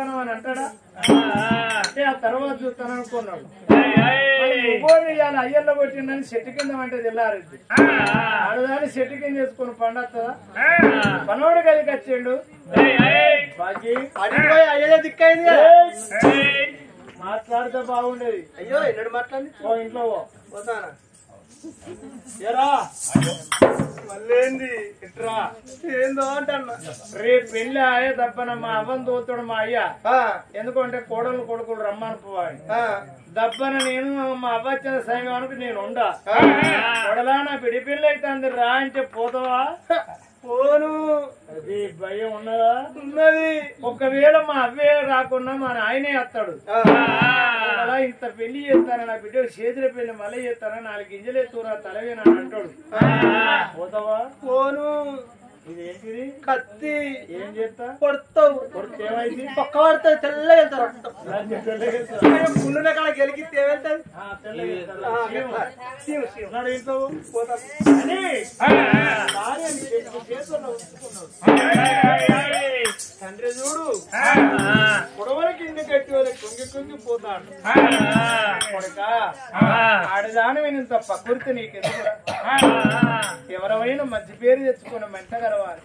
ఎంతగానో అని అంటాడా అంటే ఆ తర్వాత చూస్తాను అనుకున్నాడు ఇవాళ అయ్యల్లో కొట్టిండని చెట్టు కింద అంటే తెల్లారింది ఆడదాన్ని చెట్టు కింద చేసుకుని పండొస్తుందా పనోడు కలిగి వచ్చిండు అయ్యో దిక్కైంది మాట్లాడితే బాగుండేది అయ్యో ఎన్నడు మాట్లాడి ఓ ఇంట్లో పోతానా ఏరా మళ్ళేంది ఇట్రా ఏందో అంటన్నా రేపు పెళ్లి అయ్యే దబ్బన మా అవ్వని తోతాడు మా అయ్య ఎందుకంటే కోడలు కొడుకులు రమ్మని పోవాలి దబ్బన నేను మా అవ్వ వచ్చిన సమయానికి నేను ఉండా కొడలా నా పిడి పిల్ల అయితే రా అంటే పోతావా పోను అది భయం ఉన్నదా ఉన్నది ఒకవేళ మా అవ్వే రాకున్నా మా ఆయనే వస్తాడు అలా ఇంత పెళ్లి చేస్తాను నా బిడ్డ చేతుల పెళ్లి మళ్ళీ చేస్తాను 4 గింజలు ఎత్తురా తలవేనా అంటాడు పోతావా పోను ఇదేంటిది కత్తి ఏం చేస్తా కొడతావు కొడితే ఏమైంది పక్క పడతాయి తెల్లగా వెళ్తారు పుల్లున కాడ గెలికితే ఏమవుతుంది తండ్రి చూడు పొడవలకి ఇంటి కట్టి వాళ్ళకి కుంగి కుంగి పోతాడు కొడుక ఆడదాని ఇంత ప్రకృతి నీకెందుకు ఎవరైనా మంచి పేరు తెచ్చుకుని మెంటగలవాలి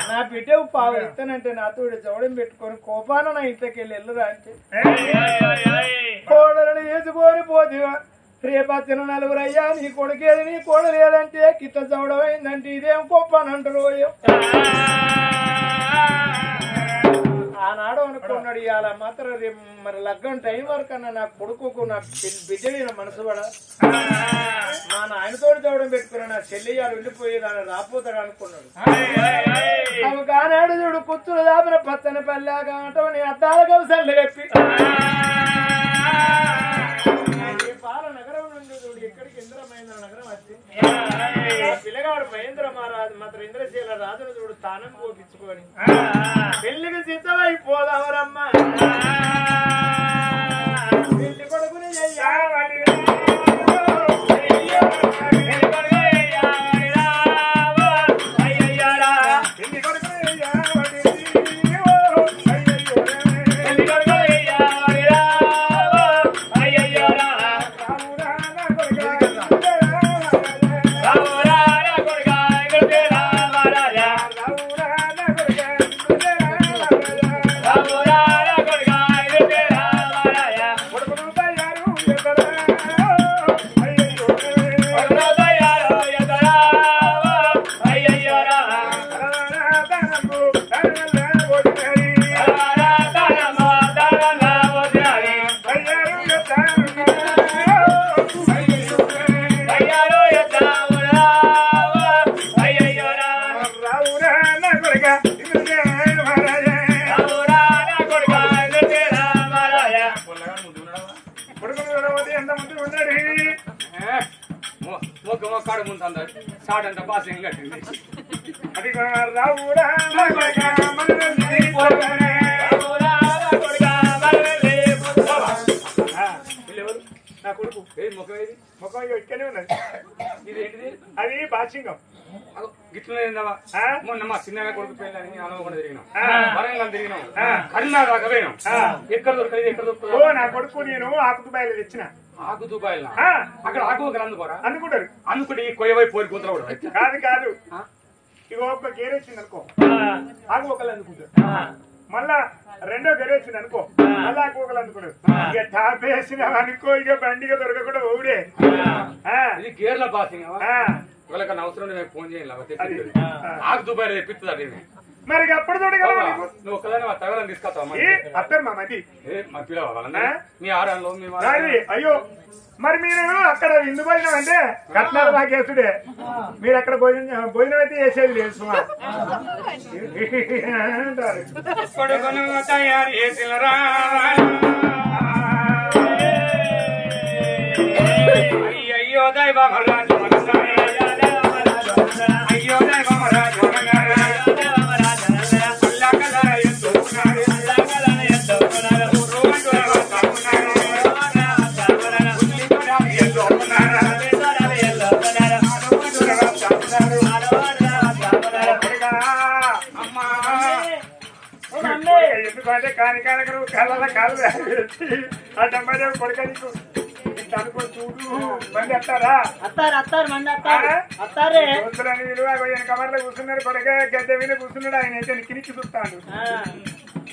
నా బిడ్డ పావు ఇస్తానంటే నాతో చవడం పెట్టుకొని కోపాన నా ఇంట్లోకి వెళ్ళరా అంటే కోడలను వేసుకొని పోతివా రేపా తిన 4 అయ్యా నీ కొడుకేది నీ కోడలేదంటే కిట్ట చవడమైందంటే ఇదేం కోపానంటారు ఆనాడు అనుకున్నాడు ఇవాళ మాత్రం రేపు మరి లగ్గం టైం వరకు అన్న నా కొడుకు నా బిడ్డని నా మనసు పడ మా నాయనతో చవడం పెట్టుకున్నా నా చెల్లియాలు వెళ్ళిపోయేదాన్ని రాపోతాడు అనుకున్నాడు అవి కానాడు చూడు కుచ్చులు దాపిన పచ్చని పల్లాగా అంటావు నీ అద్దాల కవసాలు కప్పి పాల నగరం నుండి చూడు ఎక్కడికి ఇంద్రమహేంద్ర నగరం వచ్చి పిల్లగాడు మహేంద్ర మహారాజు మాత్రం ఇంద్రశీల రాజును చూడు స్థానం పోపించుకొని పెళ్లికి సిద్ధమైపోదావరమ్మ పెళ్లి కొడుకుని సాడంత బాస ఏం కట్టింది అది నా కొడుకు ముఖం ఇక్కడే ఉన్నది ఇదేంటిది అది బాచింగం గిట్లనే మొన్న మా చిన్న కొడుకు పెళ్ళని అనుకోకుండా తిరిగినాం వరంగల్ తిరిగినాం కర్ణాటక పోయినాం ఎక్కడ దొరకలేదు ఎక్కడ దొరుకుతుంది నా కొడుకు నేను ఆకు దుబాయ్లో తెచ్చిన ఆకు దుబాయ్లో అక్కడ ఆకు ఒకరు అందుకోరా అందుకుంటారు అందుకుంటే ఈ కొయ్యవై పోయి కూతురు కూడా కాదు కాదు ఇగో ఒక గేర్ వచ్చింది అనుకో ఆకు ఒకళ్ళు అందుకుంటారు మళ్ళా రెండో గేర్ వచ్చింది అనుకో మళ్ళా ఆకు ఒకళ్ళు అందుకున్నారు ఇక టాప్ వేసిన అనుకో ఇక బండిగా దొరకకుండా ఓడే ఇది గేర్ల పాసింగ్ వాళ్ళకన్నా అవసరం నేను ఫోన్ చేయాలి ఆకు దుబాయ్ తెప్పిస్తుంది మరి అప్పుడు నువ్వు ఒకదాన్ని తగలని తీసుకొస్తావు అత్తరు మా మది మా పిల్లవాళ్ళ మీ ఆరంలో అయ్యో మరి మీరు అక్కడ ఇందు భోజనం అంటే కట్నాలు నాకేసుడే మీరు అక్కడ భోజనం అయితే చేసేది లేదు సుమా తయారు చేసినరా అయ్యో దైవరాజు అయ్యో దైవరాజు ఎందుకంటే అయితే కాని కానకరు కళ్ళ కాళ్ళు అడ్డమ్మ కొడుకనికు అనుకో చూడు మంది వస్తారా అత్తారు మంది అత్తారే దోస్తులని విలువ కవర్లో కూర్చున్నాడు కొడుక గద్దె మీద కూర్చున్నాడు ఆయన అయితే నిక్కి చూస్తాడు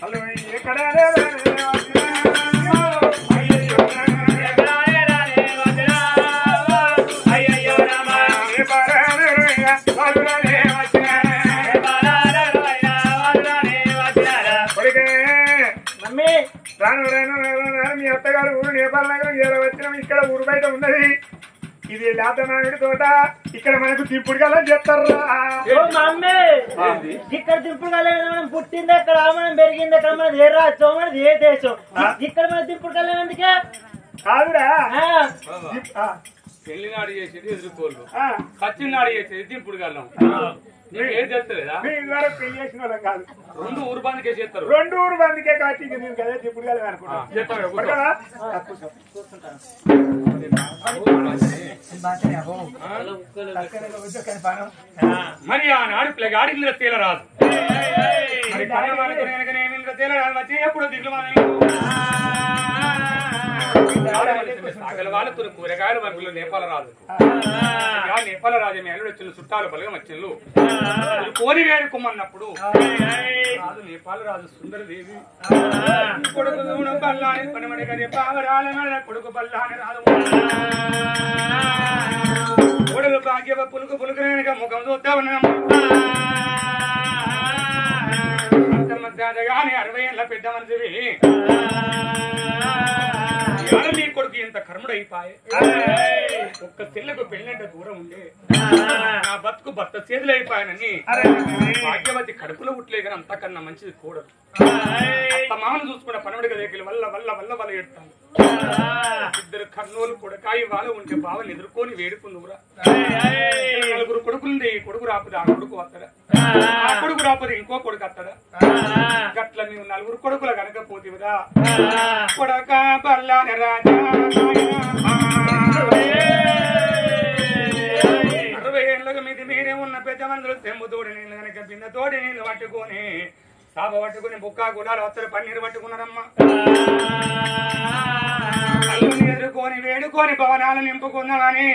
అసలు ఎక్కడ రాను మీ అత్తగారు ఊరు నేపాల్ నగరం ఎలా వచ్చినాం ఇక్కడ ఊరు బయట ఉన్నది ఇది లేతనాయుడి తోట ఇక్కడ మనకు దింపుడు కల చెప్తారా ఇక్కడ దింపుడు కల మనం పుట్టింది ఎక్కడ మనం పెరిగింది ఎక్కడ మనది ఏ రాజ్యం మనది ఏ దేశం ఇక్కడ మన దింపుడు కల ఎందుకే కాదురా పెళ్లి నాడు చేసేది ఎదుర్కోళ్ళు సచ్చిన నాడు చేసేది దింపుడు కళ్ళం ఏం చేస్తలేదా పెళ్లి చేసిన వాళ్ళం కాదు 2 ఊరు బందికే చేస్తారు 2 ఊరు బందికే కాచి నేను కదా దింపుడు కల అనుకుంటా మరి ఆనాడు ప్లగాడి మీద తేలరాదు తేలరాదు వచ్చి ఎప్పుడు దిగులు వాళ్ళతో కూరగాయల వర్గులు నేపాల రాజు నేపాల రాజు మేలు వచ్చిన చుట్టాలు బలగ వచ్చిండ్లు కోరి వేడుకోమన్నప్పుడు రాజు నేపాల రాజు సుందరదేవి కొడుకు బల్లాని పనిమడి గది పావరాల కొడుకు బల్లాని రాదు కొడుకు భాగ్య పులుకు పులుకునేక ముఖం చూస్తా ఉన్నాము 60 ఏళ్ళ పెద్ద మనిషివి నీ కొడుకు ఇంత కర్ముడైపాయే ఒక్క తెల్లకు పెళ్ళంటే దూరం ఉండే నా బతుకు భర్త చేతులు అయిపోయానని భాగ్యవతి కడుపులో ఉట్లే కానీ అంతకన్నా మంచిది కూడదు మామను చూసుకున్న పనవడిగా దగ్గర వల్ల వల్ల వల్ల వల్ల ఎడతాను 2 కర్నూలు కొడకాయి వాళ్ళు ఉంటే బావని ఎదుర్కొని వేడుకుందురా 4 కొడుకులుంది ఈ కొడుకు రాపుది ఆ కొడుకు వస్తాడా ఆ కొడుకు రాపుది ఇంకో కొడుకు వస్తాడా గట్ల మేము 4 కొడుకుల కనకపోతేవిరా కొడక బల్లాని రాజా 60 ఏళ్ళకు మీది మీరే ఉన్న పెద్ద మందులు తెమ్ము తోడి నీళ్ళు కనుక బిందె తోడి నీళ్ళు పట్టుకొని సాబ పట్టుకుని బుక్క గుడాలు వస్తారు పన్నీరు పట్టుకున్నారమ్మా అల్లుని ఎదుర్కొని వేడుకొని భవనాలు నింపుకున్నామని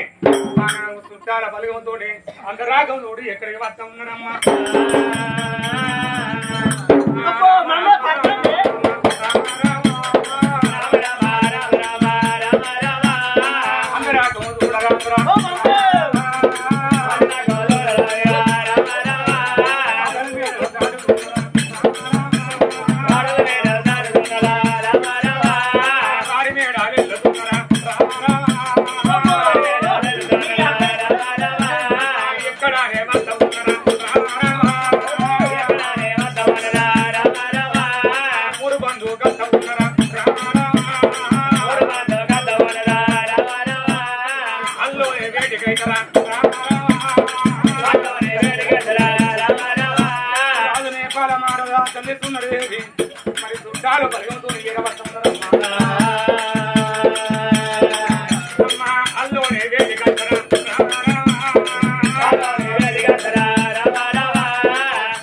చుట్టాల బలగంతో అంతరాగంతో ఎక్కడికి వస్తా ఉన్నారమ్మా అందరాగం చూడరా మరి చుట్టాలు బలగంతో అల్లోనే వేడి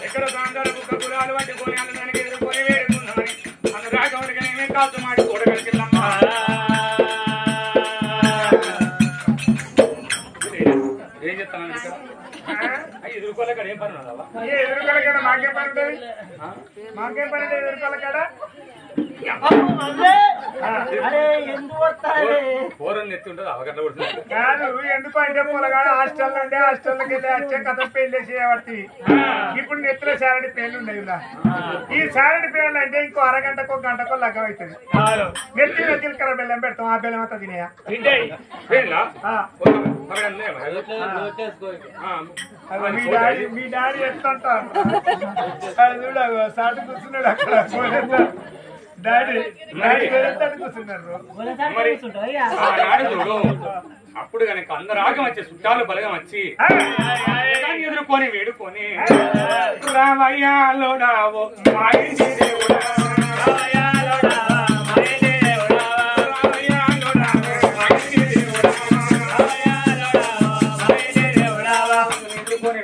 ఎక్కడ ప్రాంతాల బుక్క గురాలు పట్టుకొని అందరికి ఎదుర్కొని వేడుకున్నామని అందు రాకవరికి నేనే కాదు మాట కూడగలిగిల్లమ్మా ఏం చెప్తాను ఇక్కడ ఎదుర్కోలేక ఏం పని ఉన్నదా ఎదుర్కోలేక మాకేం పని ఉంటుంది మాకేం పని ఎదుర్కోలేకాడ కాదు ఎందుకు అంటే పొలగాడు హాస్టల్ అంటే హాస్టల్కి వెళ్ళి వచ్చే కథ పెళ్లి చేయబట్టి ఇప్పుడు నెత్తుల సారడి పేర్లు ఉండేవి ఈ సారడి పేర్లు అంటే ఇంకో అరగంటకో గంటకో లగ్గం అవుతుంది నెత్తిన జీలకర్ర బెల్లం పెడతాం ఆ బెల్లం అంతా తినేయా మీ డాడీ ఎట్లంటారు చూడ సాటు కూర్చున్నాడు అక్కడ డాడీ కూర్చున్నారు అప్పుడు కనుక అందరు ఆగం వచ్చి చుట్టాలు బలగం వచ్చి ఎదుర్కొని వేడుకొని రామయ్యాలో నావో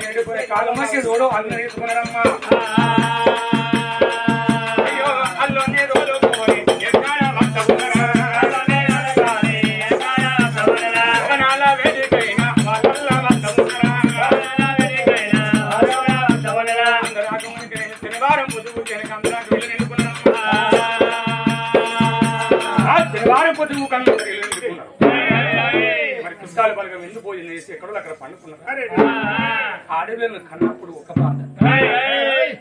వేడుకొని కాలం వచ్చి చూడు అందరూ తీసుకున్నారమ్మా అయ్యో అల్లో లేకపోతే ఊకంగా ఎందుకున్నారు మరి చుట్టాలు బలగం ఎందుకు భోజనం చేసి ఎక్కడో అక్కడ పండుకున్నారు ఆడపిల్లలను కన్నప్పుడు ఒక బాధ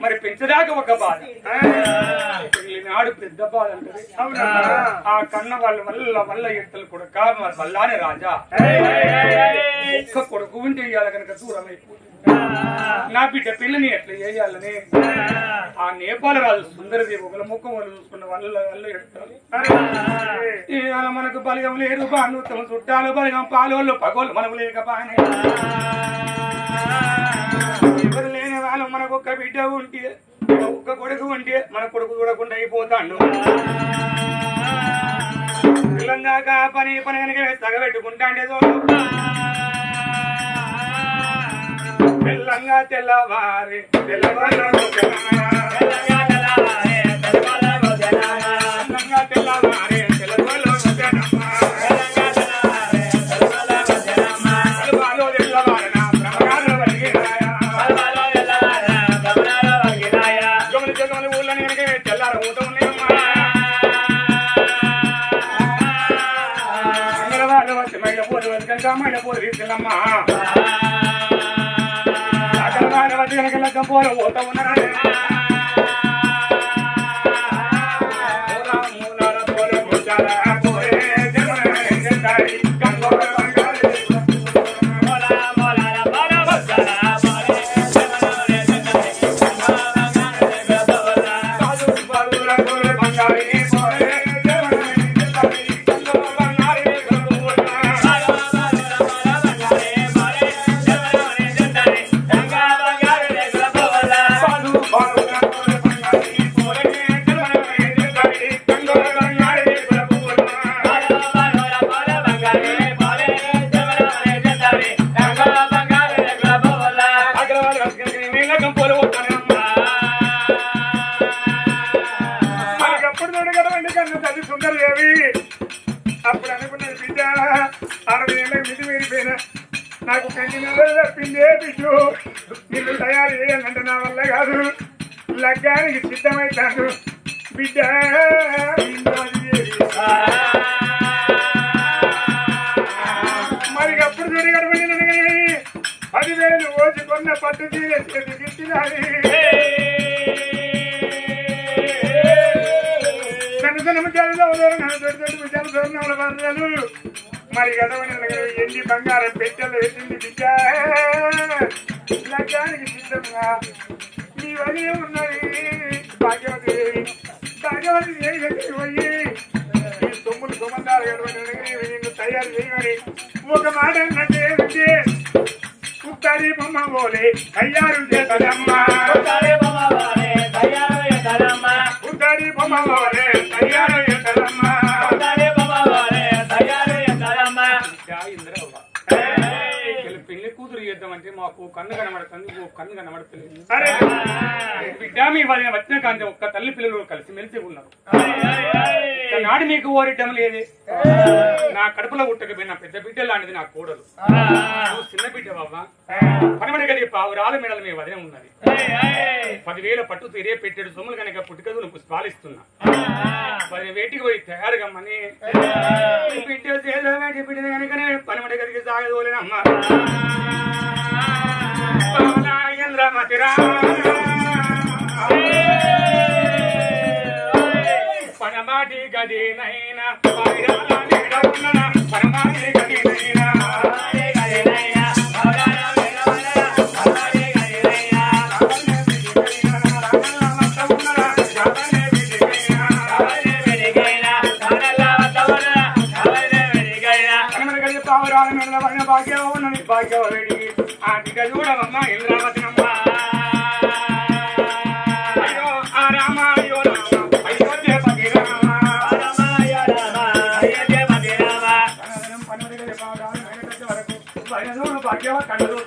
మరి పెంచదాకా ఒక బాధ నాడు పెద్ద బాధ అంటే ఆ కన్న వాళ్ళ వల్ల ఎత్తలు కొడుక వల్లానే రాజా ఒక్క కొడుకు ఉంటే ఇయ్యాల కనుక దూరం అయిపోతుంది నా బిడ్డ పిల్లని ఎట్లా చేయాలని ఆ నేపాల రాజు సుందరదేవి ఒకళ్ళ ముఖం వాళ్ళు చూసుకున్న వల్ల ఎడతారు ఇవాళ మనకు బలిగం లేదు బానుత్తం చుట్టాలు బలిగం పాలోళ్ళు పగోళ్ళు మనకు లేకపోయినా ఎవరు లేని వాళ్ళు మనకు ఒక్క బిడ్డ ఉంటే ఒక్క కొడుకు ఉంటే మన కొడుకు చూడకుండా అయిపోతాడు పిల్లందాక పని కనుక తగబెట్టుకుంటా అంటే చూడు తెల్లంగా తెల్లవారి తెల్లవారు పోల పోతా ఉన్నారు అప్పుడు అనుకున్నది బిడ్డ 60 ఏళ్ళకి మిది మీరిపోయినా నాకు కంటి నెలలు తప్పిందే బిడ్డు నిన్ను తయారు చేయాలంటే నా వల్ల కాదు లగ్గానికి సిద్ధమవుతాను బిడ్డ మరి అప్పుడు చూడగడబడి 10,000 ఓచి కొన్న పట్టు తీరే చేతికి ఇచ్చినాది మరి గడవని ఎన్ని బంగారం పెట్టెలు వేసింది బిడ్డ లగ్గానికి సిద్ధంగా నీవన్నీ ఉన్నది భాగ్యవతి భాగ్యవతి దగ్గరికి పోయి ఈ సొమ్ములు సొమ్మందాలు గడవని నిన్ను తయారు చేయమని ఒక మాట అంటే ఉత్తరి బొమ్మ పోలే తయారు చేతదమ్మా ఉత్తరి బొమ్మ పోలే తయారు చేతదమ్మా పెళ్లి కూతురు చేద్దామంటే మాకు కన్ను కనబడుతుంది కన్ను కనబడతలేదు బిడ్డ మీ వాళ్ళని వచ్చిన కానీ ఒక్క తల్లి పిల్లలు కలిసి మెలిసి ఉన్నారు నాడు మీకు ఓరిడ్డం లేదే నా కడుపులో పుట్టకపోయిన పెద్ద బిడ్డ లాంటిది నా కోడలు చిన్న బిడ్డ బాబా పనమడి కలిగి పావురాల మెడల మీ వదిన ఉన్నది 10,000 పట్టు తీరే పెట్టాడు సొమ్ములు కనుక పుట్టుకదు నువ్వు పాలిస్తున్నా మరి వేటికి పోయి తయారుగమ్మని బిడ్డ బిడ్డ కనుకనే పనమడి కలిగి సాగదోలేనమ్మా పనమాటి గదినైనా పనమాటి గదినైనా భాగ్యం ఉన్నది భాగ్యం వేడికి ఆటిక చూడవమ్మ ఇంద్రావతినమ్మ అయ్యో ఆ రామ అయ్యో రామ అయోధ్య పతి రామ భాగ్యవ కళ్ళు